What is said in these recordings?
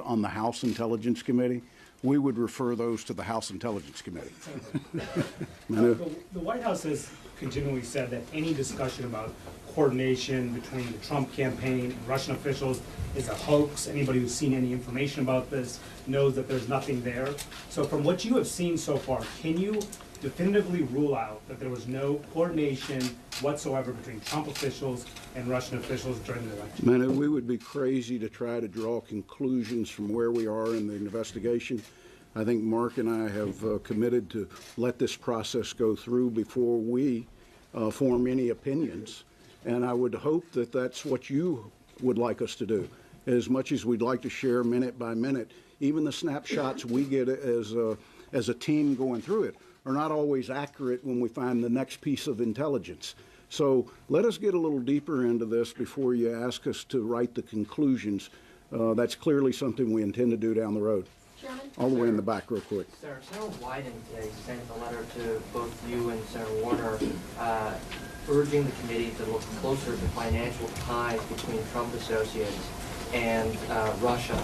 on the House Intelligence Committee, we would refer those to the House Intelligence Committee. The White House has continually said that any discussion about coordination between the Trump campaign and Russian officials is a hoax. Anybody who's seen any information about this knows that there's nothing there. So from what you have seen so far, can you definitively rule out that there was no coordination whatsoever between Trump officials and Russian officials during the election? Man, we would be crazy to try to draw conclusions from where we are in the investigation. I think Mark and I have committed to let this process go through before we form any opinions. And I would hope that that's what you would like us to do. As much as we'd like to share minute by minute, even the snapshots we get as a team going through it are not always accurate when we find the next piece of intelligence. So let us get a little deeper into this before you ask us to write the conclusions. That's clearly something we intend to do down the road. Chairman? All the way in the back real quick. Senator Wyden today sent a letter to both you and Senator Warner urging the committee to look closer to financial ties between Trump associates and Russia.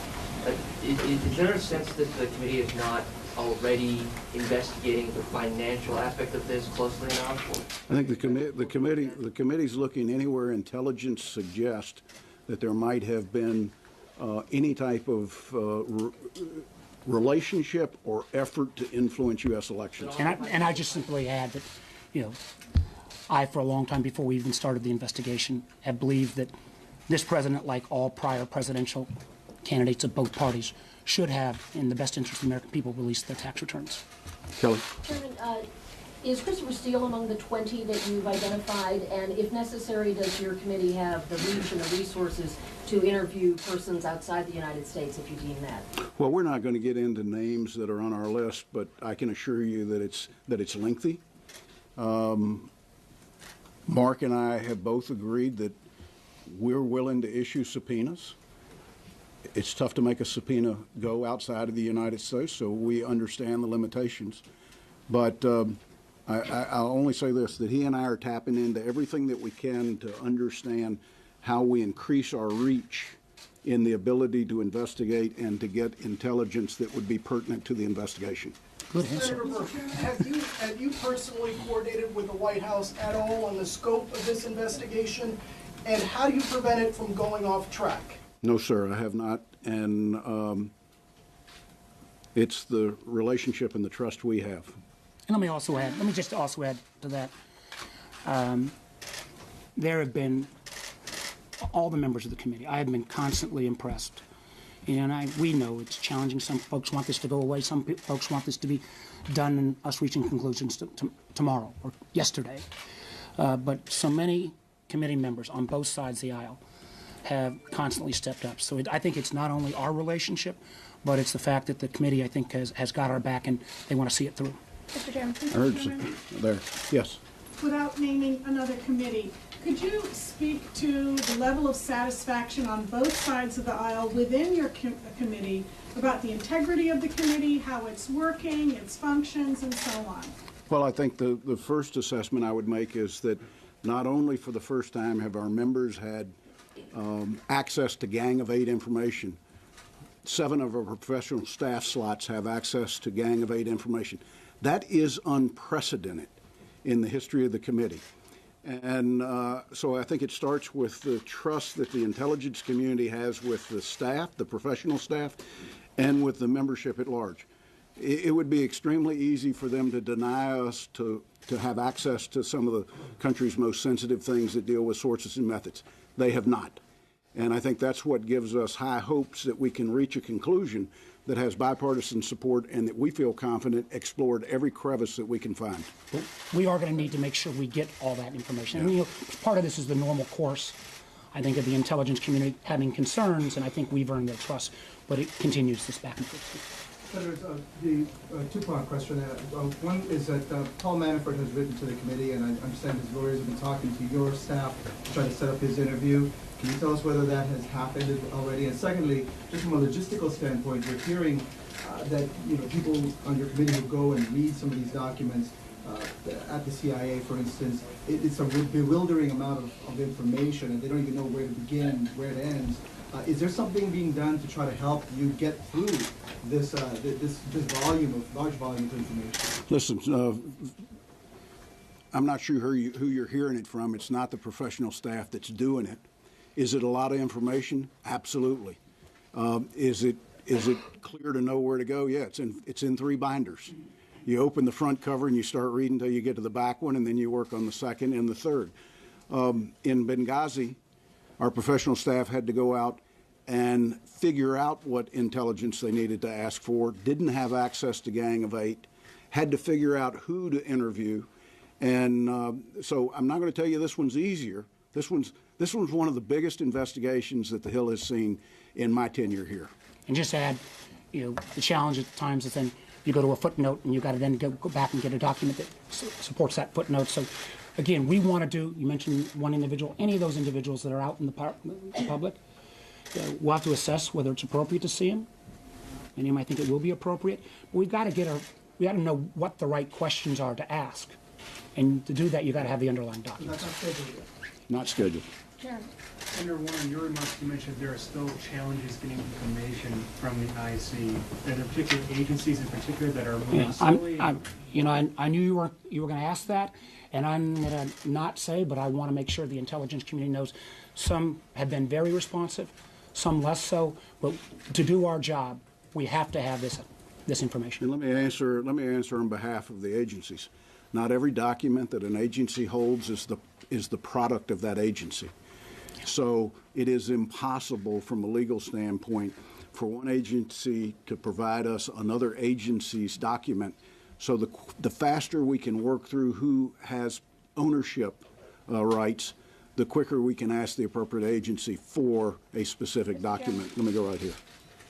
Is there a sense that the committee is not already investigating the financial aspect of this closely enough? I think the committee's looking anywhere intelligence suggests that there might have been any type of relationship or effort to influence U.S. elections. And I just simply add that, I, for a long time before we even started the investigation, have believed that this president, like all prior presidential candidates of both parties, should have, in the best interest of the American people, release their tax returns. Kelly? Chairman, is Christopher Steele among the 20 that you've identified? And if necessary, does your committee have the reach and the resources to interview persons outside the United States if you deem that? Well, we're not going to get into names that are on our list, but I can assure you that it's lengthy. Mark and I have both agreed that we're willing to issue subpoenas. It's tough to make a subpoena go outside of the United States, so we understand the limitations. But I'll only say this, that he and I are tapping into everything that we can to understand how we increase our reach in the ability to investigate and to get intelligence that would be pertinent to the investigation. Good answer. Senator Burke, have you personally coordinated with the White House at all on the scope of this investigation? And how do you prevent it from going off track? No, sir, I have not. And it's the relationship and the trust we have. And let me just also add to that. There have been, all the members of the committee, I have been constantly impressed. And we know it's challenging. Some folks want this to go away. Some folks want this to be done and us reaching conclusions tomorrow or yesterday. But so many committee members on both sides of the aisle have constantly stepped up. So I think it's not only our relationship, but it's the fact that the committee, I think, has got our back and they want to see it through. Mr. Chairman, I heard there. Yes. without naming another committee, could you speak to the level of satisfaction on both sides of the aisle within your committee about the integrity of the committee, how it's working, its functions, and so on? Well, I think the first assessment I would make is that not only for the first time have our members had access to Gang of Eight information, 7 of our professional staff slots have access to Gang of Eight information. That is unprecedented in the history of the committee. And so I think it starts with the trust that the intelligence community has with the staff, the professional staff, and with the membership at large. It would be extremely easy for them to deny us to have access to some of the country's most sensitive things that deal with sources and methods. They have not. And I think that's what gives us high hopes that we can reach a conclusion that has bipartisan support and that we feel confident explored every crevice that we can find. We are going to need to make sure we get all that information. Yeah. And, part of this is the normal course, I think, of the intelligence community having concerns, and I think we've earned their trust, but it continues this back and forth. Senator, the two-part question. One is that Paul Manafort has written to the committee, and I understand his lawyers have been talking to your staff to try to set up his interview. Can you tell us whether that has happened already? And secondly, just from a logistical standpoint, we're hearing that people on your committee who go and read some of these documents at the CIA, for instance, it's a bewildering amount of information, and they don't even know where to begin, where it ends. Is there something being done to try to help you get through this large volume of information? Listen, I'm not sure who you're hearing it from. It's not the professional staff that's doing it. Is it a lot of information? Absolutely. Is it clear to know where to go? Yeah, it's in 3 binders. You open the front cover and you start reading until you get to the back one, and then you work on the second and the third. In Benghazi, our professional staff had to go out and figure out what intelligence they needed to ask for, didn't have access to Gang of 8, had to figure out who to interview. And so I'm not going to tell you this one's easier. This one's one of the biggest investigations that the Hill has seen in my tenure here. And just to add, the challenge at times is then you go to a footnote and you got to then go back and get a document that supports that footnote. So again, we want to do, you mentioned one individual, any of those individuals that are out in the public, we'll have to assess whether it's appropriate to see them. And you might think it will be appropriate, but we've got to we got to know what the right questions are to ask. And to do that, you got to have the underlying document. That's not scheduled yet. Not scheduled. Senator Warner, in your remarks, you mentioned there are still challenges getting information from the IC. Are there particular agencies in particular that are moving slowly? I knew you were going to ask that, and I'm going to not say, but I want to make sure the intelligence community knows some have been very responsive, some less so. But to do our job, we have to have this information. And let me answer on behalf of the agencies. Not every document that an agency holds is the product of that agency. So it is impossible from a legal standpoint for one agency to provide us another agency's document. So the faster we can work through who has ownership rights, the quicker we can ask the appropriate agency for a specific document. Let me go right here.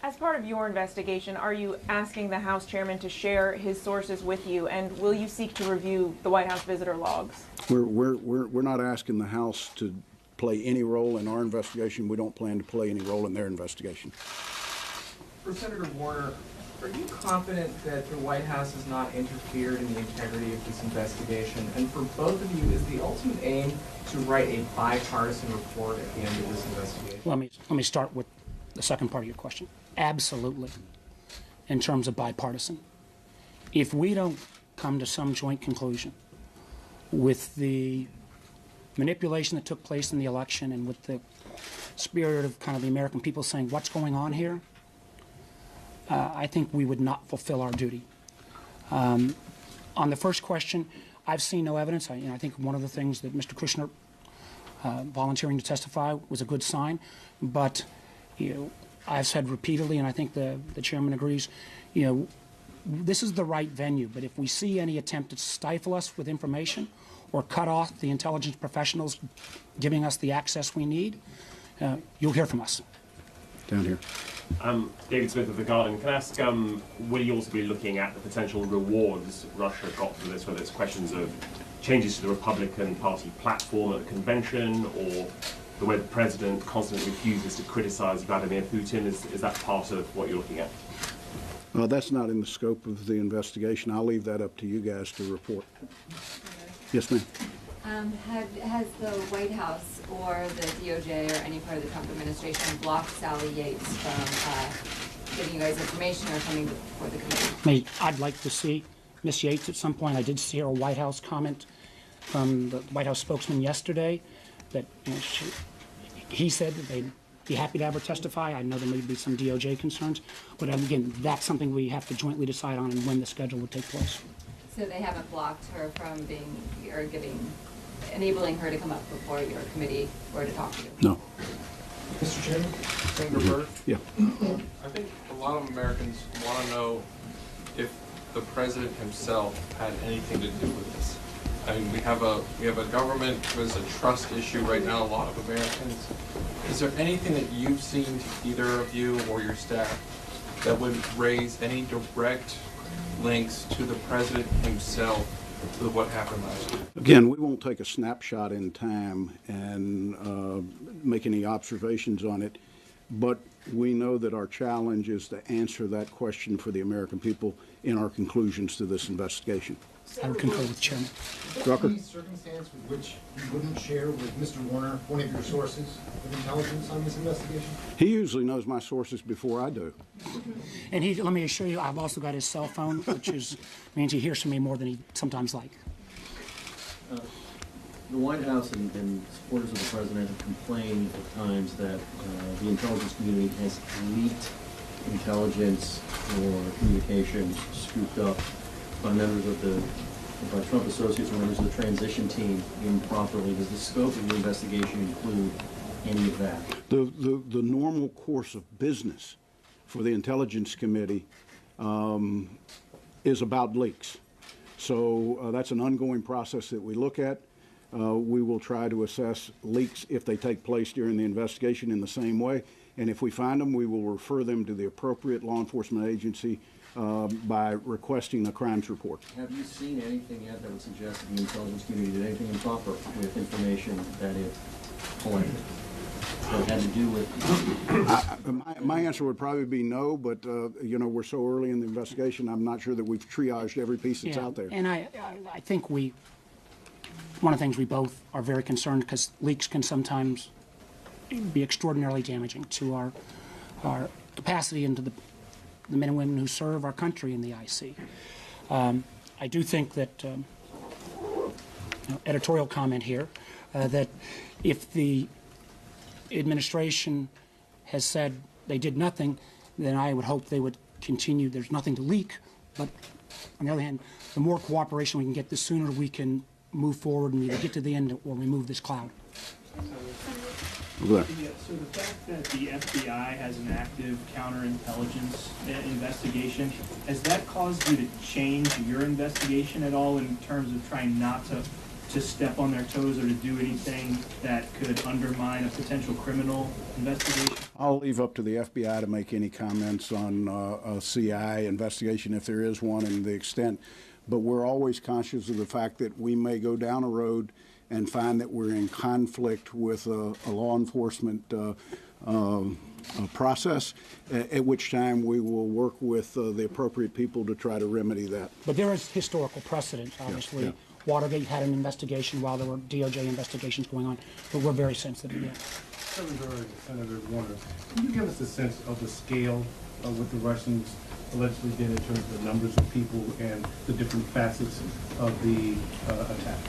As part of your investigation, are you asking the House Chairman to share his sources with you, and will you seek to review the White House visitor logs? We're not asking the House to play any role in our investigation. We don't plan to play any role in their investigation. For Senator Warner, are you confident that the White House has not interfered in the integrity of this investigation? And for both of you, is the ultimate aim to write a bipartisan report at the end of this investigation? Let me start with the second part of your question. Absolutely, in terms of bipartisan. If we don't come to some joint conclusion with the manipulation that took place in the election and with the spirit of kind of the American people saying, what's going on here? I think we would not fulfill our duty. On the first question, I've seen no evidence. I think one of the things that Mr. Kushner volunteering to testify was a good sign, but I've said repeatedly, and I think the chairman agrees, this is the right venue, but if we see any attempt to stifle us with information or cut off the intelligence professionals giving us the access we need, you'll hear from us. Down here. David Smith of The Guardian. Can I ask, will you also be looking at the potential rewards Russia got for this, whether it's questions of changes to the Republican Party platform at the convention, or the way the president constantly refuses to criticize Vladimir Putin? Is that part of what you're looking at? That's not in the scope of the investigation. I'll leave that up to you guys to report. Yes, ma'am. Has the White House or the DOJ or any part of the Trump administration blocked Sally Yates from giving you guys information or coming before the committee? I'd like to see Ms. Yates at some point. I did see her White House comment from the White House spokesman yesterday that he said that they'd be happy to have her testify. I know there may be some DOJ concerns, but again, that's something we have to jointly decide on and when the schedule would take place. So they haven't blocked her from being or enabling her to come up before your committee or to talk to you? No. Mr. Chairman, Senator Byrd? Yeah. I think a lot of Americans want to know if the president himself had anything to do with this. I mean, we have a government. There's a trust issue right now. A lot of Americans. Is there anything that you've seen, either of you or your staff, that would raise any direct links to the president himself with what happened last year? Again, we won't take a snapshot in time and make any observations on it, but we know that our challenge is to answer that question for the American people in our conclusions to this investigation. I would concur with the Chairman. Drucker? Any circumstance with which you wouldn't share with Mr. Warner one of your sources of intelligence on this investigation? He usually knows my sources before I do. And let me assure you, I've also got his cell phone, which means he hears from me more than he sometimes like. The White House and supporters of the president have complained at times that the intelligence community has leaked intelligence or communications scooped up by members of by Trump associates or members of the transition team improperly. Does the scope of the investigation include any of that? The normal course of business for the Intelligence Committee is about leaks. So that's an ongoing process that we look at. We will try to assess leaks if they take place during the investigation in the same way. And if we find them, we will refer them to the appropriate law enforcement agency by requesting a crimes report. Have you seen anything yet that would suggest that the intelligence community did anything improper with information that it collected that had to do with? My answer would probably be no, but you know, we're so early in the investigation, I'm not sure that we've triaged every piece that's out there. And I think one of the things we both are very concerned, because leaks can sometimes be extraordinarily damaging to our capacity and to the men and women who serve our country in the IC. I do think that, editorial comment here, that if the administration has said they did nothing, then I would hope they would continue. There's nothing to leak, but on the other hand, the more cooperation we can get, the sooner we can move forward and either get to the end or remove this cloud. Over there. Yeah, so the fact that the FBI has an active counterintelligence investigation, has that caused you to change your investigation at all in terms of trying not to step on their toes or to do anything that could undermine a potential criminal investigation? I'll leave up to the FBI to make any comments on a CI investigation if there is one and the extent. But we're always conscious of the fact that we may go down a road and find that we're in conflict with a law enforcement process, at which time we will work with the appropriate people to try to remedy that. But there is historical precedent, obviously. Yeah. Watergate had an investigation while there were DOJ investigations going on, but we're very sensitive. Yeah. Senator Warner, can you give us a sense of the scale of what the Russians allegedly did in terms of the numbers of people and the different facets of the attack?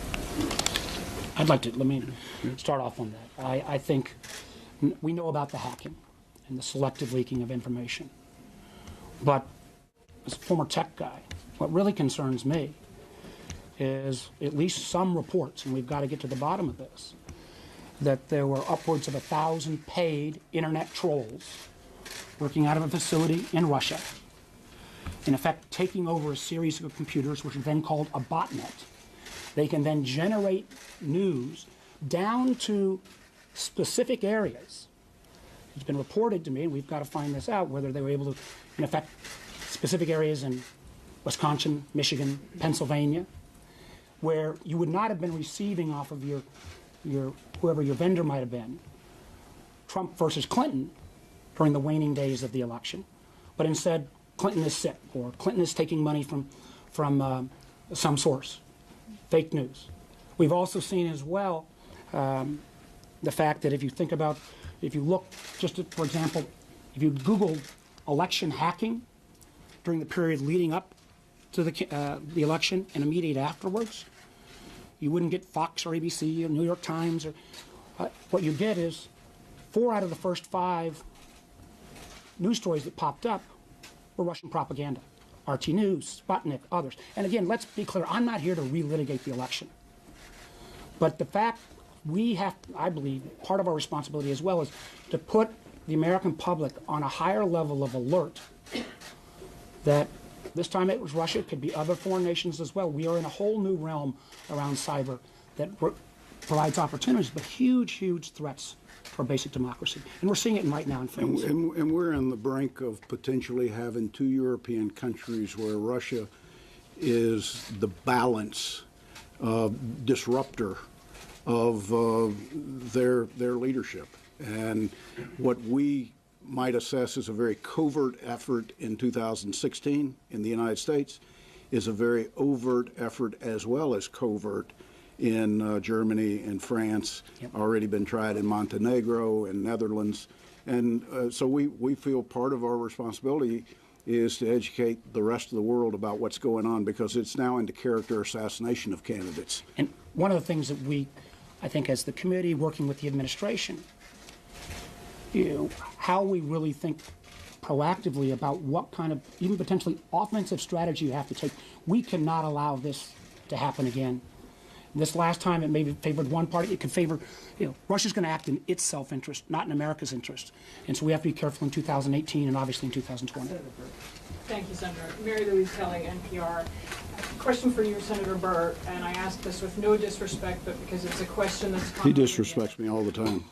I'd like to, let me start off on that. I think we know about the hacking and the selective leaking of information. But as a former tech guy, what really concerns me is at least some reports, and we've got to get to the bottom of this, that there were upwards of 1,000 paid internet trolls working out of a facility in Russia, in effect taking over a series of computers, which are then called a botnet. They can then generate news down to specific areas. It's been reported to me, and we've got to find this out, whether they were able to, in effect, specific areas in Wisconsin, Michigan, Pennsylvania, where you would not have been receiving off of your whoever your vendor might have been, Trump versus Clinton during the waning days of the election, but instead Clinton is sick or Clinton is taking money from some source. Fake news. We've also seen as well the fact that if you look, just at, for example, if you Googled election hacking during the period leading up to the election and immediate afterwards, you wouldn't get Fox or ABC or New York Times. Or what you get is 4 out of the first 5 news stories that popped up were Russian propaganda. RT News, Sputnik, others. And again, let's be clear, I'm not here to relitigate the election. But the fact we have, I believe, part of our responsibility as well is to put the American public on a higher level of alert that this time it was Russia, it could be other foreign nations as well. We are in a whole new realm around cyber that provides opportunities, but huge, huge threats for basic democracy. And we're seeing it right now in France. And we're on the brink of potentially having 2 European countries where Russia is the balance disruptor of their leadership. And what we might assess as a very covert effort in 2016 in the United States is a very overt effort as well as covert in Germany and France, already been tried in Montenegro and Netherlands. And so we feel part of our responsibility is to educate the rest of the world about what's going on, because it's now into character assassination of candidates. And one of the things that we, I think as the committee working with the administration, how we really think proactively about what kind of even potentially offensive strategy you have to take. We cannot allow this to happen again. This last time it may have favored one party, it could favor, Russia's going to act in its self-interest, not in America's interest. And so we have to be careful in 2018 and obviously in 2020. Thank you, Senator. Mary Louise Kelly, NPR. Question for you, Senator Burr, and I ask this with no disrespect, but because it's a question that's He disrespects me all the time.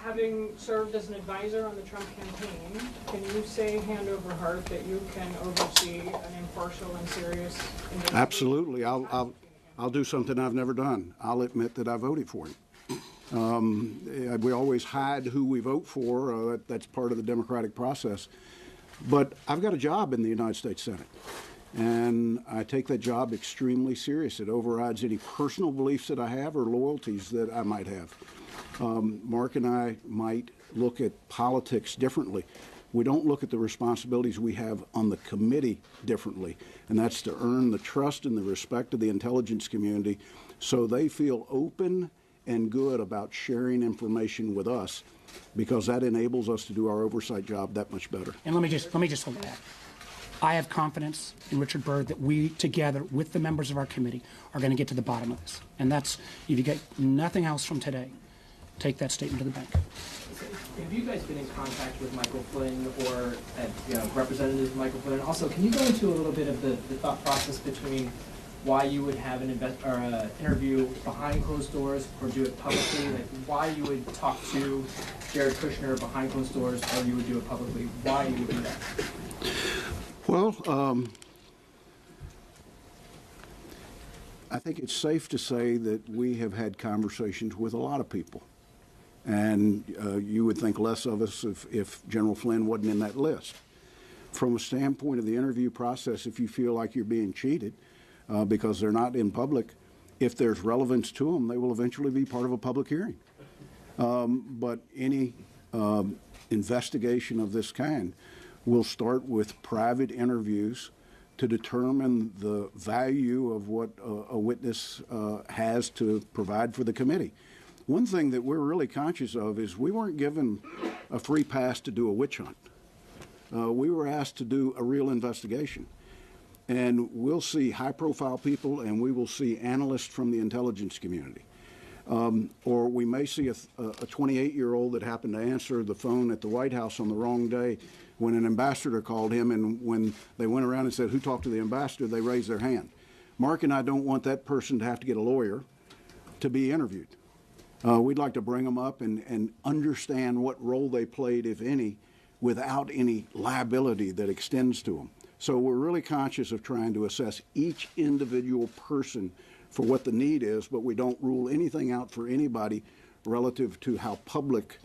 Having served as an advisor on the Trump campaign, can you say hand over heart that you can oversee an impartial and serious investigation? Absolutely. I'll do something I've never done. I'll admit that I voted for him. We always hide who we vote for. That's part of the democratic process. But I've got a job in the United States Senate, and I take that job extremely serious. It overrides any personal beliefs that I have or loyalties that I might have. Mark and I might look at politics differently. We don't look at the responsibilities we have on the committee differently, and that's to earn the trust and the respect of the intelligence community so they feel open and good about sharing information with us, because that enables us to do our oversight job that much better. And let me just hold that. I have confidence in Richard Burr that we, together with the members of our committee, are going to get to the bottom of this. And that's, if you get nothing else from today, take that statement to the bank. Have you guys been in contact with Michael Flynn or Representative Michael Flynn? And also, can you go into a little bit of the thought process between why you would have an interview behind closed doors or do it publicly? Like why you would talk to Jared Kushner behind closed doors or you would do it publicly? Why you would do that? Well, I think it's safe to say that we have had conversations with a lot of people. And you would think less of us if General Flynn wasn't in that list. From a standpoint of the interview process, if you feel like you're being cheated because they're not in public, if there's relevance to them, they will eventually be part of a public hearing. But any investigation of this kind will start with private interviews to determine the value of what a witness has to provide for the committee. One thing that we're really conscious of is we weren't given a free pass to do a witch hunt. We were asked to do a real investigation. And we'll see high-profile people, and we will see analysts from the intelligence community. Or we may see a 28-year-old that happened to answer the phone at the White House on the wrong day when an ambassador called him, and when they went around and said, who talked to the ambassador, they raised their hand. Mark and I don't want that person to have to get a lawyer to be interviewed. We'd like to bring them up and understand what role they played, if any, without any liability that extends to them. So we're really conscious of trying to assess each individual person for what the need is, but we don't rule anything out for anybody relative to how public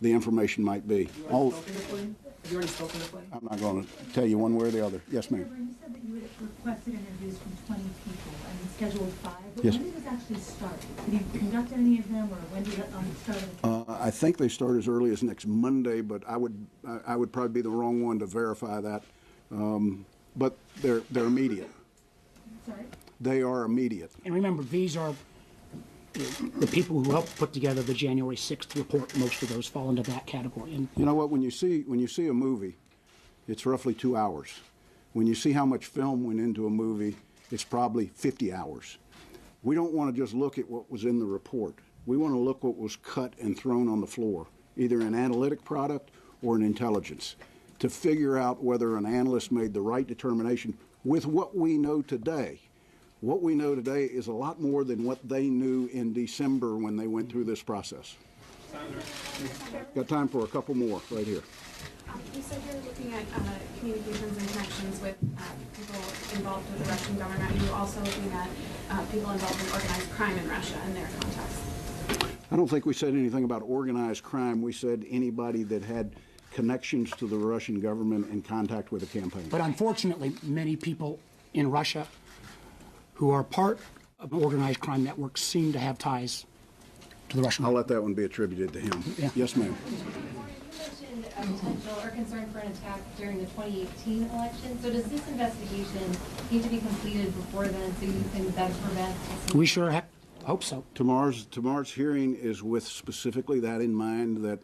the information might be. Have you already spoken to Flynn? I'm not going to tell you one way or the other. Yes, ma'am. You said that you had requested interviews from 20 people and scheduled 5. But Yes. when did this actually start? Did you conduct any of them, or when did it start? I think they start as early as next Monday, but I would probably be the wrong one to verify that. But they're immediate. Sorry? They are immediate. And remember, these are the people who helped put together the January 6th report. Most of those fall into that category. And you know what? When you see a movie, it's roughly 2 hours. When you see how much film went into a movie, it's probably 50 hours. We don't want to just look at what was in the report. We want to look what was cut and thrown on the floor, either an analytic product or an intelligence, to figure out whether an analyst made the right determination with what we know today. What we know today is a lot more than what they knew in December when they went through this process. Got time for a couple more right here. You said you're looking at communications and connections with people involved with the Russian government. Are you also looking at people involved in organized crime in Russia and their contacts? don't think we said anything about organized crime. We said anybody that had connections to the Russian government and contact with the campaign. But unfortunately, many people in Russia who are part of organized crime networks seem to have ties to the Russian. I'll let that one be attributed to him. Yeah. Yes, ma'am. You mentioned a potential or concern for an attack during the 2018 election. So does this investigation need to be completed before then so you can better prevent? We sure hope so. Tomorrow's hearing is with specifically that in mind, that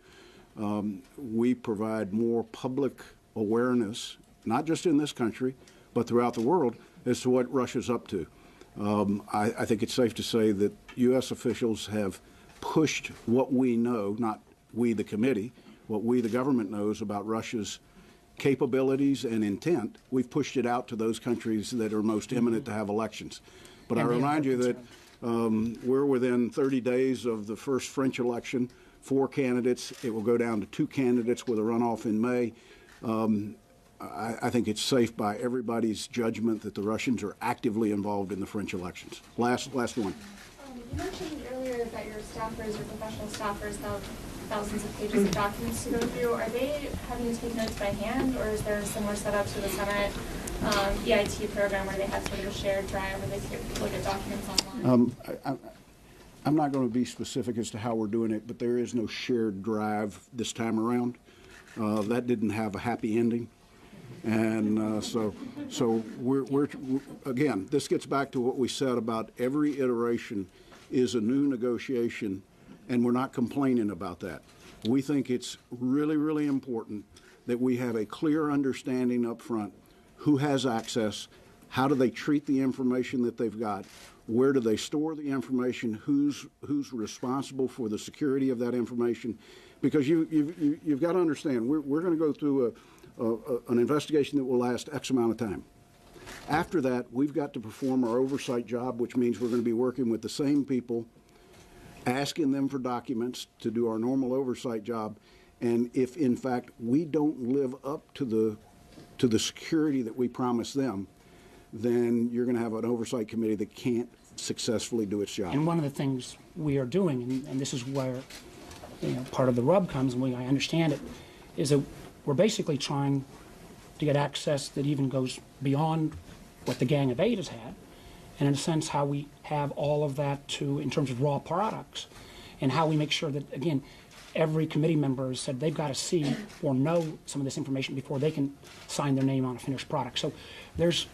we provide more public awareness, not just in this country, but throughout the world, as to what Russia's up to. I think it's safe to say that U.S. officials have pushed what we know, not we the committee, what we the government knows about Russia's capabilities and intent. We've pushed it out to those countries that are most imminent to have elections. But I remind you that we're within 30 days of the first French election, 4 candidates. It will go down to 2 candidates with a runoff in May. I think it's safe by everybody's judgment that the Russians are actively involved in the French elections. Last one. You mentioned earlier that your staffers, your professional staffers, have thousands of pages of documents to go through. Are they having to take notes by hand, or is there a similar setup to the Senate EIT program where they have sort of a shared drive where they can look at documents online? I'm not going to be specific as to how we're doing it, but there is no shared drive this time around. That didn't have a happy ending. And so we're again, this gets back to what we said about every iteration is a new negotiation, and we're not complaining about that. We think it's really, really important that we have a clear understanding up front who has access, how do they treat the information that they've got, where do they store the information, who's responsible for the security of that information, because you've got to understand, we're going to go through an investigation that will last X amount of time. After that, we've got to perform our oversight job, which means we're going to be working with the same people, asking them for documents to do our normal oversight job. And if, in fact, we don't live up to the security that we promise them, then you're going to have an oversight committee that can't successfully do its job. And one of the things we are doing, and this is where part of the rub comes, and I understand it, is that we're basically trying to get access that even goes beyond what the Gang of Eight has had, and in a sense how we have all of that in terms of raw products, and how we make sure that, again, every committee member has said they've got to see or know some of this information before they can sign their name on a finished product. So there's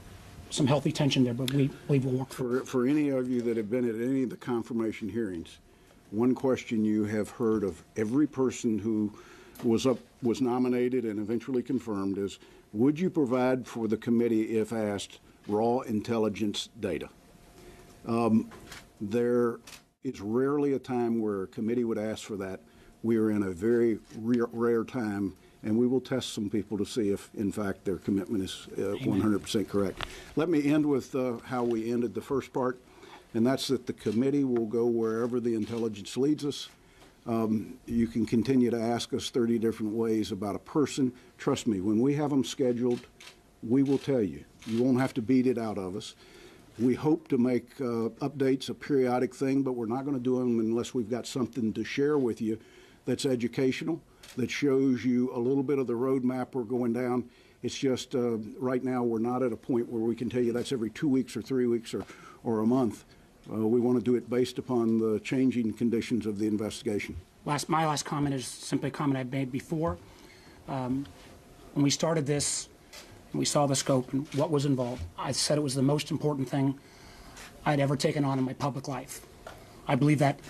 some healthy tension there, but we believe we'll work through it. For any of you that have been at any of the confirmation hearings, one question you have heard of every person who was nominated and eventually confirmed is, would you provide for the committee, if asked, raw intelligence data? There is rarely a time where a committee would ask for that. We are in a very rare time, and we will test some people to see if, in fact, their commitment is 100% correct. Let me end with how we ended the first part, and that's that the committee will go wherever the intelligence leads us. You can continue to ask us 30 different ways about a person. Trust me, when we have them scheduled, we will tell you. You won't have to beat it out of us. We hope to make updates a periodic thing, but we're not going to do them unless we've got something to share with you that's educational, that shows you a little bit of the roadmap we're going down. It's just right now we're not at a point where we can tell you that's every 2 weeks or 3 weeks or a month. We want to do it based upon the changing conditions of the investigation. My last comment is simply a comment I've made before. When we started this, and we saw the scope and what was involved, I said it was the most important thing I'd ever taken on in my public life. I believe that